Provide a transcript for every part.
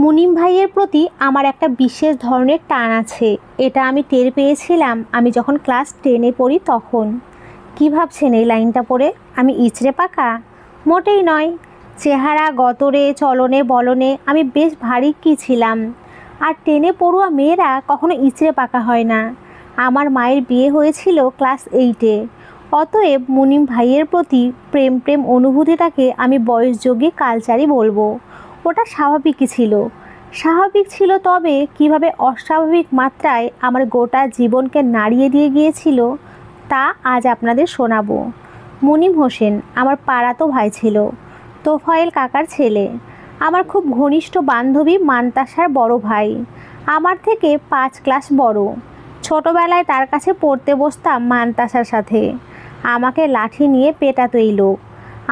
মুনিম ভাইয়ের প্রতি আমার একটা বিশেষ ধরনের টান আছে। এটা আমি টের পেয়েছিলাম আমি যখন ক্লাস 10-এ পড়ি তখন। কী ভাবছেন এই লাইনটা পড়ে? আমি ইচড়ে পাকা? মোটেই নয়। চেহারা, গতরে, চলনে বলনে আমি বেশ ভারী কী ছিলাম। আর 10-এ পড়ুয়া মেয়েরা কখনো ইচড়ে পাকা হয় না। আমার মায়ের বিয়ে হয়েছিল ক্লাস 8-এ। অতএব মুনিম ভাইয়ের প্রতি প্রেম অনুভূতিটাকে আমি বয়সযোগী কালচারই বলবো। ওটা স্বাভাবিকই ছিল। স্বাভাবিক ছিল, তবে কিভাবে অস্বাভাবিক মাত্রায় আমার গোটা জীবনকে নাড়িয়ে দিয়ে গিয়েছিল তা আজ আপনাদের শোনাবো। মুনিম হোসেন আমার পাড়াতো ভাই ছিল, তোফায়েল কাকার ছেলে। আমার খুব ঘনিষ্ঠ বান্ধবী মান্তাসার বড় ভাই, আমার থেকে 5 ক্লাস বড়। ছোটোবেলায় তার কাছে পড়তে বসতাম মান্তাসার সাথে। আমাকে লাঠি নিয়ে পেটাতো এই লোক।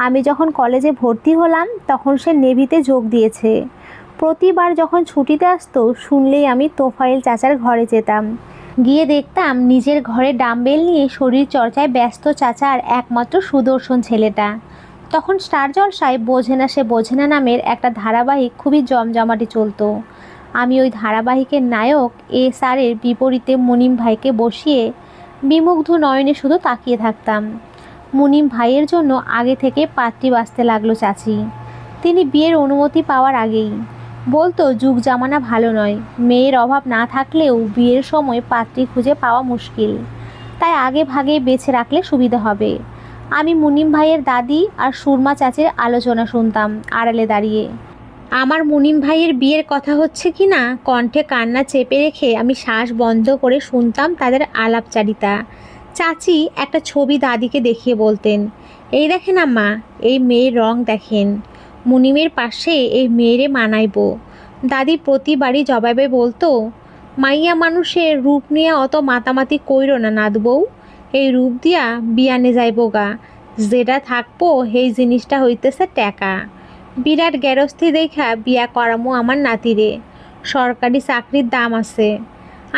আমি যখন কলেজে ভর্তি হলাম তখন সে নেভিতে যোগ দিয়েছে। প্রতিবার যখন ছুটিতে আসতো শুনলেই আমি তোফায়েল চাচার ঘরে যেতাম। গিয়ে দেখতাম নিজের ঘরে ডাম্বেল নিয়ে শরীর চর্চায় ব্যস্ত চাচার একমাত্র সুদর্শন ছেলেটা। তখন স্টার জলসায় বোঝে না সে বোঝে না নামের একটা ধারাবাহিক খুবই জমজমাটি চলতো। আমি ওই ধারাবাহিকের নায়ক SR'ের বিপরীতে মুনিম ভাইকে বসিয়ে বিমুগ্ধ নয়নে শুধু তাকিয়ে থাকতাম। মুনিম ভাইয়ের জন্য আগে থেকে পাত্রী বাঁচতে লাগলো চাচি। তিনি বিয়ের অনুমতি পাওয়ার আগেই বলতো যুগ জামানা ভালো নয়, মেয়ের অভাব না থাকলেও বিয়ের সময় পাত্রী খুঁজে পাওয়া মুশকিল, তাই আগে ভাগে বেছে রাখলে সুবিধা হবে। আমি মুনিম ভাইয়ের দাদি আর সুরমা চাচির আলোচনা শুনতাম আড়ালে দাঁড়িয়ে। আমার মুনিম ভাইয়ের বিয়ের কথা হচ্ছে কি না কণ্ঠে কান্না চেপে রেখে আমি শ্বাস বন্ধ করে শুনতাম তাদের আলাপচারিতা। চাচি একটা ছবি দাদিকে দেখিয়ে বলতেন, এই দেখেন আম্মা, এই মেয়ের রং দেখেন, মুনিমের পাশে এই মেয়েরে মানাইব। দাদি প্রতিবারই জবাবে বলতো, মাইয়া মানুষের রূপ নিয়ে অত মাতামাতি কইর না নাদ বউ, এই রূপ দিয়া বিয়ানে যাইব গা, যেটা থাকবো সেই জিনিসটা হইতেছে টাকা। বিরাট গেরস্থি দেখা বিয়া করামো আমার নাতিরে, সরকারি চাকরির দাম আছে।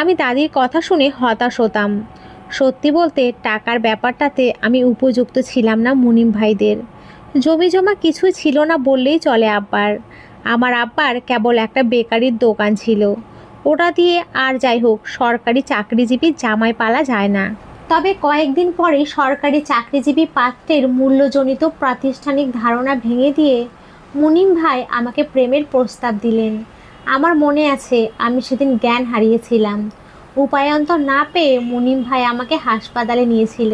আমি দাদির কথা শুনে হতাশ হতাম। সত্যি বলতে টাকার ব্যাপারটাতে আমি উপযুক্ত ছিলাম না মুনিম ভাইদের। জমি জমা কিছুই ছিল না বললেই চলে আব্বার। আমার আব্বার কেবল একটা বেকারির দোকান ছিল, ওটা দিয়ে আর যাই হোক সরকারি চাকরিজীবী জামাই পালা যায় না। তবে কয়েকদিন পরে সরকারি চাকরিজীবী পাত্রের মূল্যজনিত প্রাতিষ্ঠানিক ধারণা ভেঙে দিয়ে মুনিম ভাই আমাকে প্রেমের প্রস্তাব দিলেন। আমার মনে আছে আমি সেদিন জ্ঞান হারিয়েছিলাম। উপায়ান্তর না পেয়ে মুনিম ভাই আমাকে হাসপাতালে নিয়েছিল।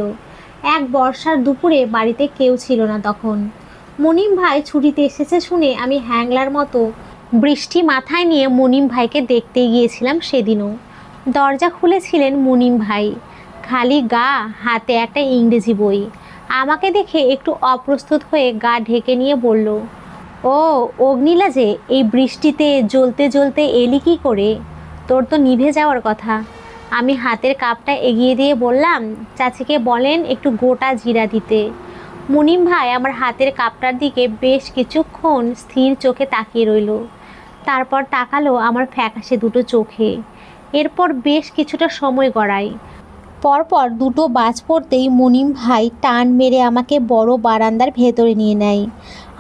এক বর্ষার দুপুরে বাড়িতে কেউ ছিল না তখন। মুনিম ভাই ছুটিতে এসেছে শুনে আমি হ্যাংলার মতো বৃষ্টি মাথায় নিয়ে মুনিম ভাইকে দেখতে গিয়েছিলাম সেদিনও। দরজা খুলেছিলেন মুনিম ভাই, খালি গা, হাতে একটা ইংরেজি বই। আমাকে দেখে একটু অপ্রস্তুত হয়ে গা ঢেকে নিয়ে বলল, ও অগ্নিলা, যে এই বৃষ্টিতে জ্বলতে জ্বলতে এলি কী করে? তোর তো নিভে যাওয়ার কথা। আমি হাতের কাপটা এগিয়ে দিয়ে বললাম, চাচিকে বলেন একটু গোটা জিরা দিতে। মুনিম ভাই আমার হাতের কাপটার দিকে বেশ কিছুক্ষণ স্থির চোখে তাকিয়ে রইল। তারপর তাকালো আমার ফ্যাকাশে দুটো চোখে। এরপর বেশ কিছুটা সময় গড়ায়। পরপর দুটো বাজ পড়তেই মুনিম ভাই টান মেরে আমাকে বড় বারান্দার ভেতরে নিয়ে নেয়।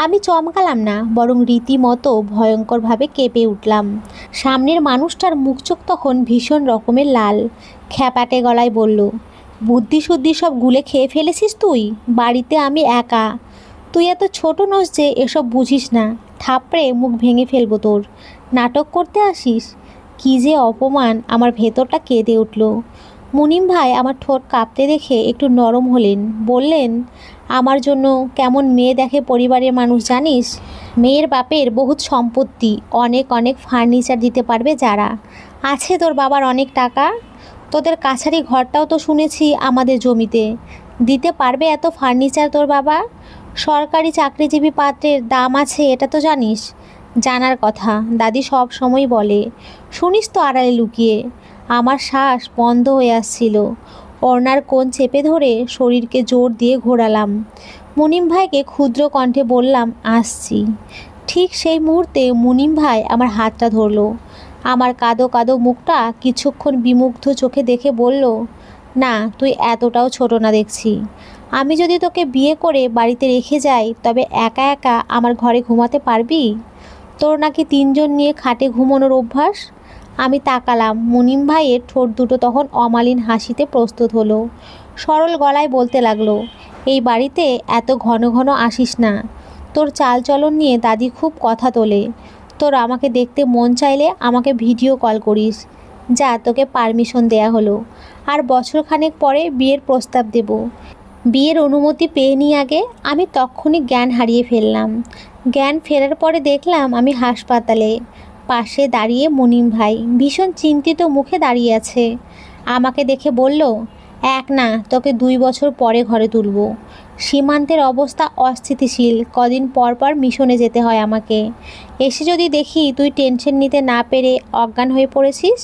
আমি চমকালাম না, বরং রীতিমতো ভয়ঙ্করভাবে কেঁপে উঠলাম। সামনের মানুষটার মুখ চোখ তখন ভীষণ রকমের লাল। খ্যাপাটে গলায় বলল, বুদ্ধি শুদ্ধি সব গুলে খেয়ে ফেলেছিস তুই? বাড়িতে আমি একা, তুই এত ছোট নস যে এসব বুঝিস না। থাপড়ে মুখ ভেঙে ফেলবো তোর। নাটক করতে আসিস? কী যে অপমান! আমার ভেতরটা কেঁদে উঠল। মুনিম ভাই আমার ঠোঁট কাঁপতে দেখে একটু নরম হলেন, বললেন, আমার জন্য কেমন মেয়ে দেখে পরিবারের মানুষ জানিস? মেয়ের বাপের বহুত সম্পত্তি, অনেক অনেক ফার্নিচার দিতে পারবে যারা। আছে তোর বাবার অনেক টাকা, তোদের কাছারি ঘরটাও তো শুনেছি আমাদের জমিতে। দিতে পারবে এত ফার্নিচার তোর বাবা? সরকারি চাকরিজীবী পাত্রের দাম আছে, এটা তো জানিস। জানার কথা, দাদি সব সময় বলে, শুনিস তো আড়ালে লুকিয়ে। আমার শ্বাস বন্ধ হয়ে আসছিল। ওড়নার কোণ চেপে ধরে শরীরকে জোর দিয়ে ঘোরালাম। মুনিম ভাইকে ক্ষুদ্র কণ্ঠে বললাম, আসছি। ঠিক সেই মুহূর্তে মুনিম ভাই আমার হাতটা ধরল। আমার কাদো কাদো মুখটা কিছুক্ষণ বিমুগ্ধ চোখে দেখে বলল, না, তুই এতটাও ছোট না দেখছি। আমি যদি তোকে বিয়ে করে বাড়িতে রেখে যাই তবে একা একা আমার ঘরে ঘুমাতে পারবি? তোর নাকি 3জন নিয়ে খাটে ঘুমানোর অভ্যাস। আমি তাকালাম, মুনিম ভাইয়ের ঠোঁট দুটো তখন অমালিন হাসিতে প্রস্তুত হলো। সরল গলায় বলতে লাগলো, এই বাড়িতে এত ঘন ঘন আসিস না। তোর চালচলন নিয়ে দাদি খুব কথা তোলে। তোর আমাকে দেখতে মন চাইলে আমাকে ভিডিও কল করিস। যা, তোকে পারমিশন দেয়া হলো। আর বছরখানেক পরে বিয়ের প্রস্তাব দেব। বিয়ের অনুমতি পেয়ে নি আগে। আমি তক্ষুনি জ্ঞান হারিয়ে ফেললাম। জ্ঞান ফেরার পরে দেখলাম আমি হাসপাতালে। পাশে দাঁড়িয়ে মুনিম ভাই ভীষণ চিন্তিত মুখে দাঁড়িয়ে আছে। আমাকে দেখে বলল, এক না, তোকে 2 বছর পরে ঘরে তুলব। সীমান্তের অবস্থা অস্থিতিশীল, কদিন পর পর মিশনে যেতে হয় আমাকে। এসে যদি দেখি তুই টেনশন নিতে না পেরে অজ্ঞান হয়ে পড়েছিস,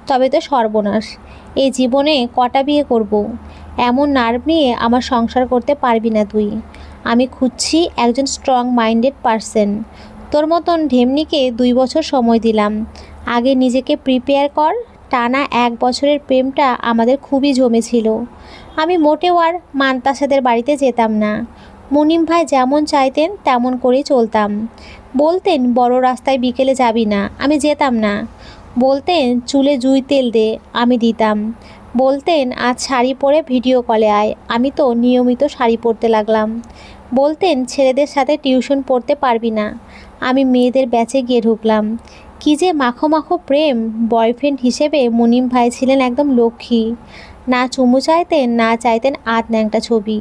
তবে তো সর্বনাশ। এই জীবনে কটা বিয়ে করব? এমন নার্ভ নিয়ে আমার সংসার করতে পারবি না তুই। আমি খুঁজছি একজন স্ট্রং মাইন্ডেড পারসন। তোর মতন ঢেমনিকে 2 বছর সময় দিলাম। আগে নিজেকে প্রিপেয়ার কর। টানা 1 বছরের প্রেমটা আমাদের খুবই জমেছিল। আমি মোটেও আর মান্তাসাদের বাড়িতে যেতাম না। মুনিম ভাই যেমন চাইতেন তেমন করেই চলতাম। বলতেন বড় রাস্তায় বিকেলে যাবি না, আমি যেতাম না। বলতেন চুলে জুই তেল দে, আমি দিতাম। বলতেন আজ শাড়ি পরে ভিডিও কলে আয়, আমি তো নিয়মিত শাড়ি পরতে লাগলাম। বলতেন ছেলেদের সাথে টিউশন পড়তে পারবি না, আমি মেয়েদের ব্যাচে গিয়ে ঢুকলাম। কী যে মাখো মাখো প্রেম! বয়ফ্রেন্ড হিসেবে মুনিম ভাই ছিলেন একদম লক্ষ্মী। না চুমু চাইতেন, না চাইতেন আধ ন্যাংটা ছবি,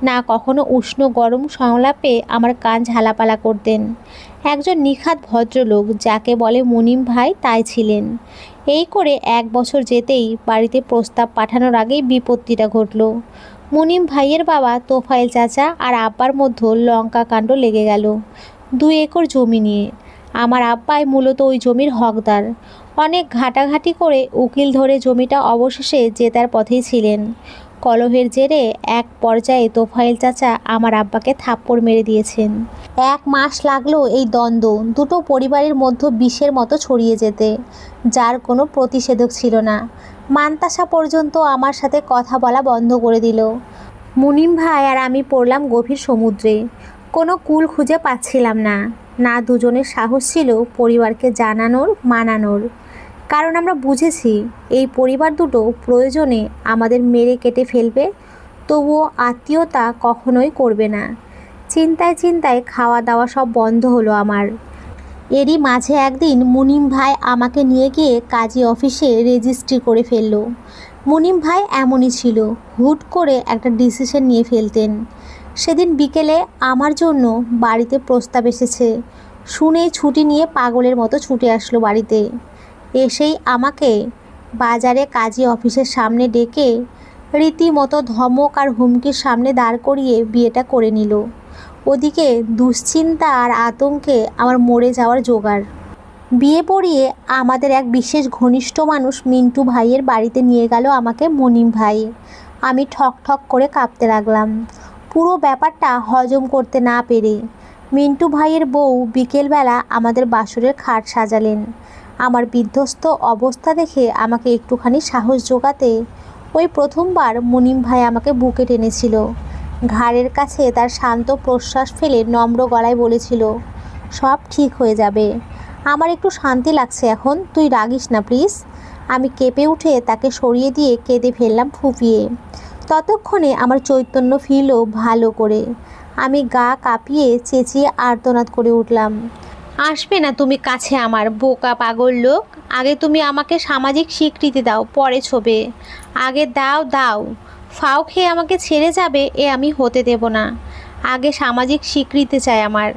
না কখনো উষ্ণ গরম সংলাপে আমার কান ঝালাপালা করতেন। একজন নিখাত ভদ্রলোক, যাকে বলে মুনিম ভাই, তাই ছিলেন। এই করে 1 বছর যেতেই বাড়িতে প্রস্তাব পাঠানোর আগেই বিপত্তিটা ঘটল। মুনিম ভাইয়ের বাবা তোফায়েল চাচা আর আব্বার মধ্যে লঙ্কা কাণ্ড লেগে গেল 2 একর জমি নিয়ে। আমার আব্বাই মূলত ওই জমির হকদার। অনেক ঘাটাঘাটি করে উকিল ধরে জমিটা অবশেষে জেতার পথেই ছিলেন। কলহের জেরে এক পর্যায়ে তোফায়েল চাচা আমার আব্বাকে থাপ্পড় মেরে দিয়েছেন। 1 মাস লাগলো এই দ্বন্দ্ব দুটো পরিবারের মধ্যে বিষের মতো ছড়িয়ে যেতে, যার কোনো প্রতিষেধক ছিল না। মান্তাসা পর্যন্ত আমার সাথে কথা বলা বন্ধ করে দিল। মুনিম ভাই আর আমি পড়লাম গভীর সমুদ্রে। কোনো কূল খুঁজে পাচ্ছিলাম না। না দুজনের সাহস ছিল পরিবারকে জানানোর, মানানোর। কারণ আমরা বুঝেছি এই পরিবার দুটো প্রয়োজনে আমাদের মেরে কেটে ফেলবে, তবুও আত্মীয়তা কখনোই করবে না। চিন্তায় চিন্তায় খাওয়া দাওয়া সব বন্ধ হলো আমার। এরই মাঝে একদিন মুনিম ভাই আমাকে নিয়ে গিয়ে কাজী অফিসে রেজিস্ট্রি করে ফেললো। মুনিম ভাই এমনই ছিল, হুট করে একটা ডিসিশন নিয়ে ফেলতেন। সেদিন বিকেলে আমার জন্য বাড়িতে প্রস্তাব এসেছে শুনেই ছুটি নিয়ে পাগলের মতো ছুটে আসলো বাড়িতে। এসেই আমাকে বাজারে কাজী অফিসের সামনে ডেকে রীতিমতো ধমক আর হুমকির সামনে দাঁড় করিয়ে বিয়েটা করে নিল। ওদিকে দুশ্চিন্তা আর আতঙ্কে আমার মরে যাওয়ার জোগাড়। বিয়ে পড়িয়ে আমাদের এক বিশেষ ঘনিষ্ঠ মানুষ মিন্টু ভাইয়ের বাড়িতে নিয়ে গেল আমাকে মুনিম ভাই। আমি ঠক ঠক করে কাঁপতে লাগলাম, পুরো ব্যাপারটা হজম করতে না পেরে। মিন্টু ভাইয়ের বউ বিকেলবেলা আমাদের বাসরের খাট সাজালেন। আমার বিধ্বস্ত অবস্থা দেখে আমাকে একটুখানি সাহস জোগাতে ওই প্রথমবার মুনিম ভাই আমাকে বুকে টেনেছিল। ঘাড়ের কাছে তার শান্ত প্রশ্বাস ফেলে নম্র গলায় বলেছিল, সব ঠিক হয়ে যাবে। আমার একটু শান্তি লাগছে এখন, তুই রাগিস না প্লিজ। আমি কেঁপে উঠে তাকে সরিয়ে দিয়ে কেঁদে ফেললাম ফুঁপিয়ে। ততক্ষণে আমার চৈতন্য ফিরল ভালো করে। আমি গা কাঁপিয়ে চেঁচিয়ে আর্তনাদ করে উঠলাম, আসবে না তুমি কাছে আমার, বোকা পাগল লোক। আগে তুমি আমাকে সামাজিক স্বীকৃতি দাও, পরে ছবে। আগে দাও দাও, ফাও খেয়ে আমাকে ছেড়ে যাবে এ আমি হতে দেব না। আগে সামাজিক স্বীকৃতি চাই আমার।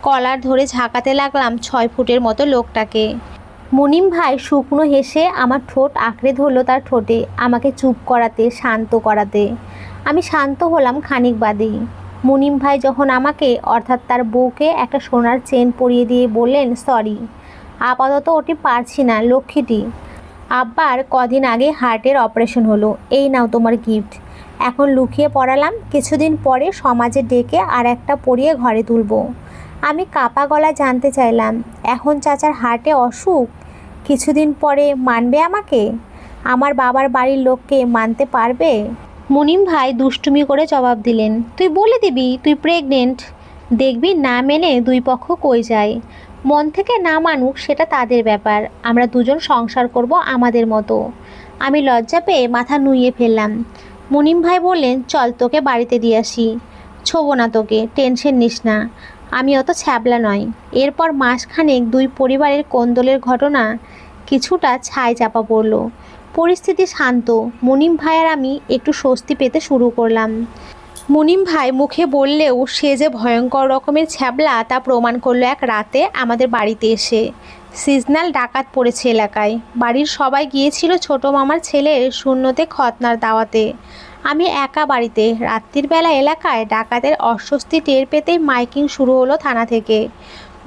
কলার ধরে ঝাঁকাতে লাগলাম 6 ফুটের মতো লোকটাকে। মুনিম ভাই শুকনো হেসে আমার ঠোঁট আঁকড়ে ধরলো তার ঠোঁটে, আমাকে চুপ করাতে, শান্ত করাতে। আমি শান্ত হলাম খানিক বাদেই। মুনিম ভাই যখন আমাকে, অর্থাৎ তার বউকে, একটা সোনার চেন পরিয়ে দিয়ে বললেন, সরি, আপাতত ওটি পারছি না লক্ষ্মীটি। আব্বার কদিন আগে হার্টের অপারেশন হলো, এই নাও তোমার গিফট। এখন লুকিয়ে পড়ালাম, কিছুদিন পরে সমাজে ডেকে আর একটা পরিয়ে ঘরে তুলব। আমি কাপা গলায় জানতে চাইলাম, এখন চাচার হার্টে অসুখ, কিছুদিন পরে মানবে আমাকে? আমার বাবার বাড়ির লোককে মানতে পারবে? মুনিম ভাই দুষ্টুমি করে জবাব দিলেন, তুই বলে দিবি তুই প্রেগনেন্ট, দেখবি না মেনে 2 পক্ষ কই যায়। মন থেকে না মানুক সেটা তাদের ব্যাপার, আমরা দুজন সংসার করব আমাদের মতো। আমি লজ্জা পেয়ে মাথা নুইয়ে ফেললাম। মুনিম ভাই বললেন, চল তোকে বাড়িতে দিয়ে আসি। ছোবো না তোকে, টেনশন নিস না, আমি অত ছ্যাবলা নয়। এরপর মাসখানেক দুই পরিবারের কোন্দলের ঘটনা কিছুটা ছাই চাপা পড়ল। পরিস্থিতি শান্ত। মুনিম ভাই আর আমি একটু স্বস্তি পেতে শুরু করলাম। মুনিম ভাই মুখে বললেও সে যে ভয়ঙ্কর রকমের ছ্যাবলা তা প্রমাণ করলো এক রাতে আমাদের বাড়িতে এসে। সিজনাল ডাকাত পড়েছে এলাকায়। বাড়ির সবাই গিয়েছিল ছোট মামার ছেলের শূন্যতে খতনার দাওয়াতে। আমি একা বাড়িতে। রাত্রির বেলা এলাকায় ডাকাতের অস্বস্তি টের পেতেই মাইকিং শুরু হলো থানা থেকে।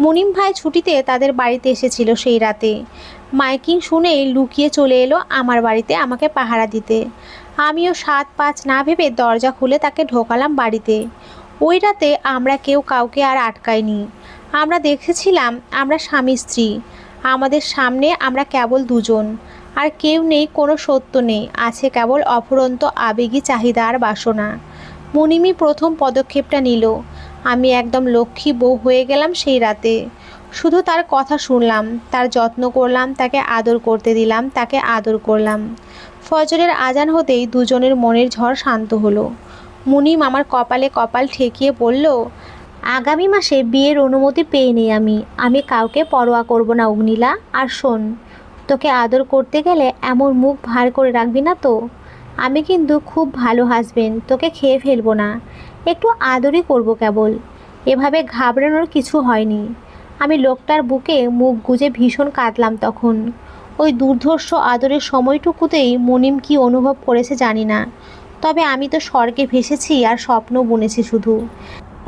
মুনিম ভাই ছুটিতে তাদের বাড়িতে এসেছিল সেই রাতে। মাইকিং শুনেই লুকিয়ে চলে এলো আমার বাড়িতে আমাকে পাহারা দিতে। আমিও 7-5 না ভেবে দরজা খুলে তাকে ঢোকালাম বাড়িতে। ওই রাতে আমরা কেউ কাউকে আর আটকাইনি। আমরা দেখেছিলাম আমরা স্বামী স্ত্রী। আমাদের সামনে আমরা কেবল দুজন, আর কেউ নেই, কোনো সত্য নেই, আছে কেবল অফুরন্ত আবেগী চাহিদা আর বাসনা। মুনিমই প্রথম পদক্ষেপটা নিল। আমি একদম লক্ষ্মী বউ হয়ে গেলাম সেই রাতে। শুধু তার কথা শুনলাম, তার যত্ন করলাম, তাকে আদর করতে দিলাম, তাকে আদর করলাম। ফজরের আজান হতেই দুজনের মনের ঝড় শান্ত হলো। মুনিম আমার কপালে কপাল ঠেকিয়ে বলল, আগামী মাসে বিয়ের অনুমতি পেয়ে নেই আমি কাউকে পরোয়া করব না অগ্নিলা। আর শোন, তোকে আদর করতে গেলে এমন মুখ ভার করে রাখবি না তো। আমি কিন্তু খুব ভালো হাসবেন্ড, তোকে খেয়ে ফেলবো না, একটু আদরই করব কেবল। এভাবে ঘাবড়ানোর কিছু হয়নি। আমি লোকটার বুকে মুখ গুজে ভীষণ কাঁদলাম তখন। ওই দুর্ধর্ষ আদরের সময়টুকুতেই মুনিম কি অনুভব করেছে জানি না, তবে আমি তো স্বর্গে ভেসেছি আর স্বপ্ন বুনেছি শুধু।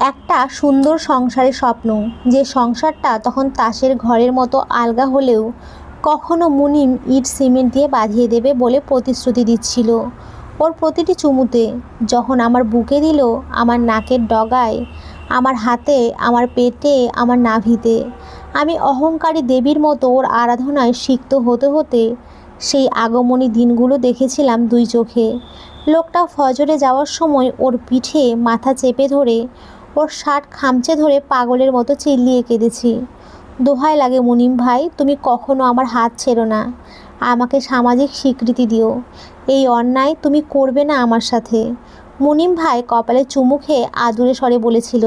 একটা সুন্দর সংসারের স্বপ্ন, যে সংসারটা তখন তাসের ঘরের মতো আলগা হলেও কখনো মুনিম ইট সিমেন্ট দিয়ে বাঁধিয়ে দেবে বলে প্রতিশ্রুতি দিচ্ছিল। ওর প্রতিটি চুমুতে, যখন আমার বুকে দিল, আমার নাকের ডগায়, আমার হাতে, আমার পেটে, আমার নাভিতে, আমি অহংকারী দেবীর মতো ওর আরাধনায় সিক্ত হতে হতে সেই আগমনী দিনগুলো দেখেছিলাম দুই চোখে। লোকটা ফজরে যাওয়ার সময় ওর পিঠে মাথা চেপে ধরে, ওর শার্ট খামচে ধরে পাগলের মতো চিল্লিয়ে কেঁদেছি। দোহাই লাগে মুনিম ভাই, তুমি কখনো আমার হাত ছেড়ো না, আমাকে সামাজিক স্বীকৃতি দিও, এই অন্যায় তুমি করবে না আমার সাথে। মুনিম ভাই কপালে চুমু খেয়ে আদুরে স্বরে বলেছিল,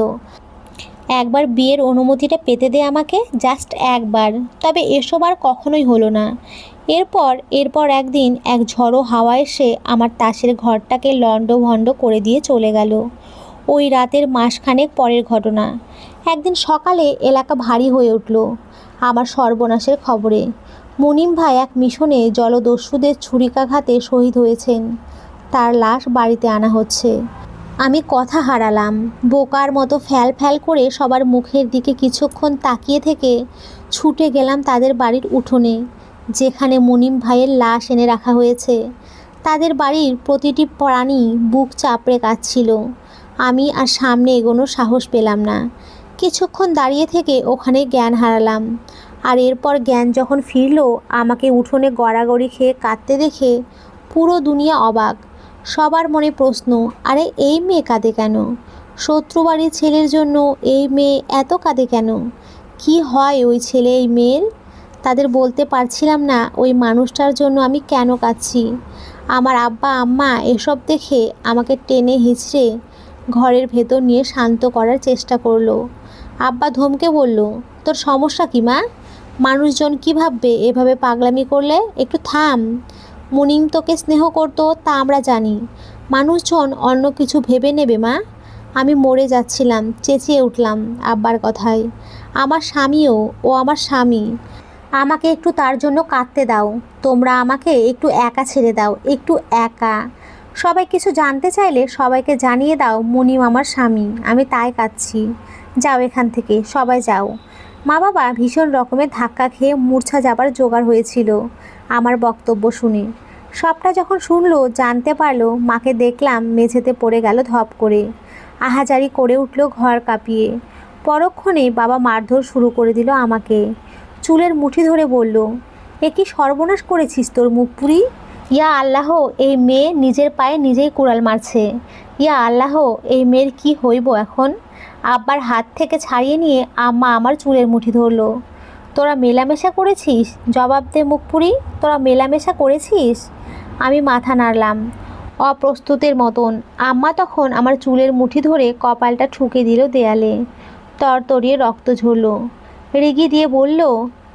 একবার বিয়ের অনুমতিটা পেতে দে আমাকে, জাস্ট একবার। তবে এসব আর কখনোই হলো না। এরপর একদিন এক ঝড়ো হাওয়া এসে আমার তাসের ঘরটাকে লণ্ডভণ্ড করে দিয়ে চলে গেল। ওই রাতের মাসখানেক পরের ঘটনা। একদিন সকালে এলাকা ভারী হয়ে উঠল আমার সর্বনাশের খবরে। মুনিম ভাই এক মিশনে জলদস্যুদের ছুরিকাঘাতে শহীদ হয়েছেন। তার লাশ বাড়িতে আনা হচ্ছে। আমি কথা হারালাম। বোকার মতো ফ্যাল ফ্যাল করে সবার মুখের দিকে কিছুক্ষণ তাকিয়ে থেকে ছুটে গেলাম তাদের বাড়ির উঠোনে, যেখানে মুনিম ভাইয়ের লাশ এনে রাখা হয়েছে। তাদের বাড়ির প্রতিটি প্রাণী বুক চাপড়ে কাঁদছিল। আমি আর সামনে এগোনোর সাহস পেলাম না। কিছুক্ষণ দাঁড়িয়ে থেকে ওখানে জ্ঞান হারালাম। আর এরপর জ্ঞান যখন ফিরল, আমাকে উঠোনে গড়াগড়ি খেয়ে কাঁদতে দেখে পুরো দুনিয়া অবাক। সবার মনে প্রশ্ন, আরে এই মেয়ে কাঁদে কেন? শত্রুবাড়ির ছেলের জন্য এই মেয়ে এত কাঁদে কেন? কি হয় ওই ছেলে এই মেয়ের? তাদের বলতে পারছিলাম না ওই মানুষটার জন্য আমি কেন কাঁদছি। আমার আব্বা আম্মা এসব দেখে আমাকে টেনে হিঁচড়ে ঘরের ভেতর নিয়ে শান্ত করার চেষ্টা করলো। আব্বা ধমকে বলল, তোর সমস্যা কি মা? মানুষজন কী ভাববে এভাবে পাগলামি করলে? একটু থাম। মুনিম তোকে স্নেহ করতো তা আমরা জানি, মানুষজন অন্য কিছু ভেবে নেবে মা। আমি মরে যাচ্ছিলাম, চেঁচিয়ে উঠলাম আব্বার কথায়। আমার স্বামীও, ও আমার স্বামী, আমাকে একটু তার জন্য কাঁদতে দাও। তোমরা আমাকে একটু একা ছেড়ে দাও, একটু একা। সবাই কিছু জানতে চাইলে সবাইকে জানিয়ে দাও মুনিম আমার স্বামী, আমি তাই কাঁদছি। যাও এখান থেকে, সবাই যাও। মা বাবা ভীষণ রকমের ধাক্কা খেয়ে মূর্ছা যাবার জোগাড় হয়েছিল আমার বক্তব্য শুনে। সবটা যখন শুনলো, জানতে পারলো, মাকে দেখলাম মেঝেতে পড়ে গেল ধপ করে, আহাজারি করে উঠল ঘর কাঁপিয়ে। পরক্ষণে বাবা মারধর শুরু করে দিল আমাকে। চুলের মুঠি ধরে বলল, এ কি সর্বনাশ করেছিস তোর মুখ পুরি? ইয়া আল্লাহ, এই মেয়ে নিজের পায়ে নিজেই কুড়াল মারছে। ইয়া আল্লাহ, এই মেয়ের কি হইব এখন? আব্বার হাত থেকে ছাড়িয়ে নিয়ে আম্মা আমার চুলের মুঠি ধরলো। তোরা মেলামেশা করেছিস? জবাব দে মুখপুরি, তোরা মেলামেশা করেছিস? আমি মাথা নাড়লাম অপ্রস্তুতের মতন। আম্মা তখন আমার চুলের মুঠি ধরে কপালটা ঠুকে দিল দেয়ালে। তরতরিয়ে রক্ত ঝরল। রেগে দিয়ে বলল,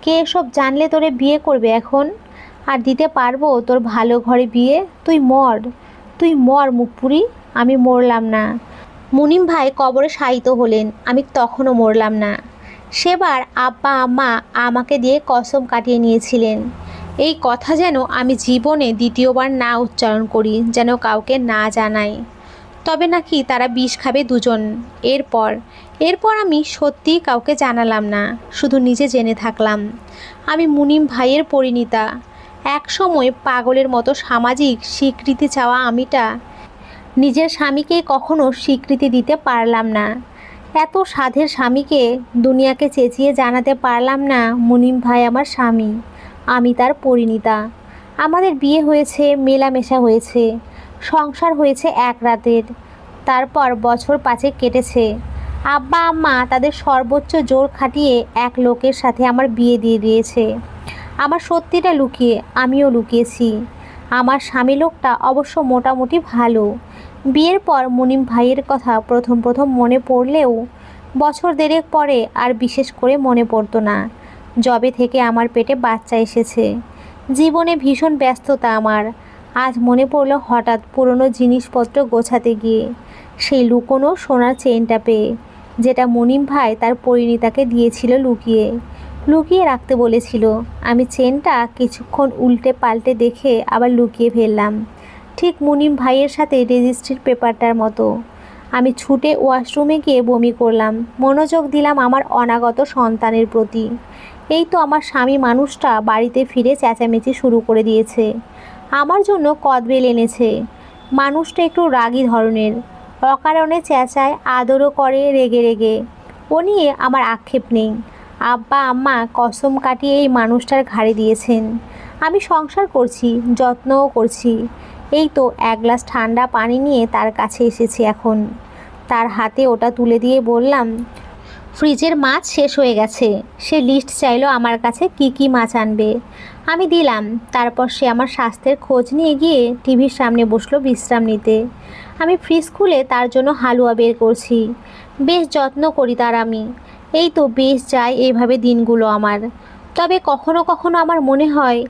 কে এসব জানলে তোরে বিয়ে করবে এখন? আর দিতে পারবো তোর ভালো ঘরে বিয়ে? তুই মর, তুই মর মুখপুরি। আমি মরলাম না। মুনিম ভাই কবরে শায়িত হলেন, আমি তখনও মরলাম না। সেবার আব্বা আম্মা আমাকে দিয়ে কসম কাটিয়ে নিয়েছিলেন, এই কথা যেন আমি জীবনে দ্বিতীয়বার না উচ্চারণ করি, যেন কাউকে না জানাই। তবে নাকি তারা বিষ খাবে দুজন। এরপর আমি সত্যিই কাউকে জানালাম না, শুধু নিজে জেনে থাকলাম। আমি মুনিম ভাইয়ের পরিণীতা। এক সময় পাগলের মতো সামাজিক স্বীকৃতি চাওয়া আমিটা নিজের স্বামীকে কখনো স্বীকৃতি দিতে পারলাম না। এত সাধের স্বামীকে দুনিয়াকে চেঁচিয়ে জানাতে পারলাম না মুনিম ভাই আমার স্বামী, আমি তার পরিণীতা। আমাদের বিয়ে হয়েছে, মেলামেশা হয়েছে, সংসার হয়েছে এক রাতের। তারপর বছর 5 কেটেছে। আব্বা আম্মা তাদের সর্বোচ্চ জোর খাটিয়ে এক লোকের সাথে আমার বিয়ে দিয়ে দিয়েছে। আমার সত্যিটা লুকিয়ে আমিও লুকিয়েছি। আমার স্বামী লোকটা অবশ্য মোটামুটি ভালো। বিয়ের পর মুনিম ভাইয়ের কথা প্রথম মনে পড়লেও বছর 1.5 পরে আর বিশেষ করে মনে পড়তো না। যবে থেকে আমার পেটে বাচ্চা এসেছে, জীবনে ভীষণ ব্যস্ততা আমার। আজ মনে পড়লো হঠাৎ পুরনো জিনিসপত্র গোছাতে গিয়ে সেই লুকোনো সোনার চেইনটা পেয়ে, যেটা মুনিম ভাই তার পরিণীতাকে দিয়েছিল লুকিয়ে রাখতে বলেছিল। আমি চেনটা কিছুক্ষণ উল্টে পাল্টে দেখে আবার লুকিয়ে ফেললাম, ঠিক মুনিম ভাইয়ের সাথে রেজিস্ট্রির পেপারটার মতো। আমি ছুটে ওয়াশরুমে গিয়ে বমি করলাম, মনোযোগ দিলাম আমার অনাগত সন্তানের প্রতি। এই তো আমার স্বামী মানুষটা বাড়িতে ফিরে চেঁচামেচি শুরু করে দিয়েছে, আমার জন্য কদবেল এনেছে। মানুষটা একটু রাগী ধরনের, অকারণে চেঁচায়, আদরও করে রেগে। ও নিয়ে আমার আক্ষেপ নেই। আব্বা আম্মা কসম কাটিয়ে এই মানুষটার ঘাড়ে দিয়েছেন। আমি সংসার করছি, যত্নও করছি। এই তো 1 গ্লাস ঠান্ডা পানি নিয়ে তার কাছে এসেছি এখন। তার হাতে ওটা তুলে দিয়ে বললাম, ফ্রিজের মাছ শেষ হয়ে গেছে। সে লিস্ট চাইলো আমার কাছে কি মাছ আনবে। আমি দিলাম। তারপর সে আমার স্বাস্থ্যের খোঁজ নিয়ে গিয়ে টিভির সামনে বসলো বিশ্রাম নিতে। আমি ফ্রিজ খুলে তার জন্য হালুয়া বের করছি। বেশ যত্ন করি তার আমি। এই তো বেশ যায় এইভাবে দিনগুলো আমার। তবে কখনো আমার মনে হয়,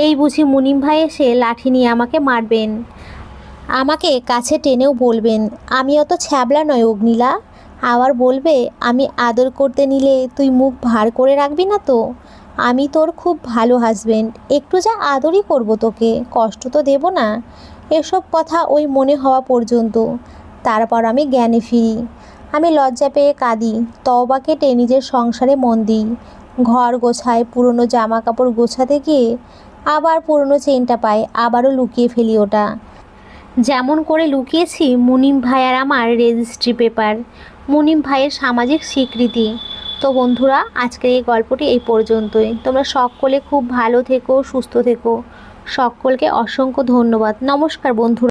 এই বুঝি মুনিম ভাই এসে লাঠি নিয়ে আমাকে মারবেন, আমাকে কাছে টেনেও বলবেন, আমি অত ছ্যাবলা নয় অগ্নিলা। আবার বলবে, আমি আদর করতে নিলে তুই মুখ ভার করে রাখবি না তো? আমি তোর খুব ভালো হাজবেন্ড, একটু যা আদরই করব তোকে, কষ্ট তো দেব না। এসব কথা ওই মনে হওয়া পর্যন্ত। তারপর আমি জ্ঞানে ফিরি। আমি লজ্জা পেয়ে কাঁদি, তওবা কেটে নিজের সংসারে মন দিই। ঘর গোছায়, পুরনো জামা কাপড় গোছাতে গিয়ে আবার পুরনো চেইনটা পাই, আবারও লুকিয়ে ফেলি ওটা, যেমন করে লুকিয়েছি মুনিম ভাই আর আমার রেজিস্ট্রি পেপার, মুনিম ভাইয়ের সামাজিক স্বীকৃতি। তো বন্ধুরা, আজকের এই গল্পটি এই পর্যন্তই। তোমরা সকলে খুব ভালো থেকো, সুস্থ থেকো। সকলকে অসংখ্য ধন্যবাদ। নমস্কার বন্ধুরা।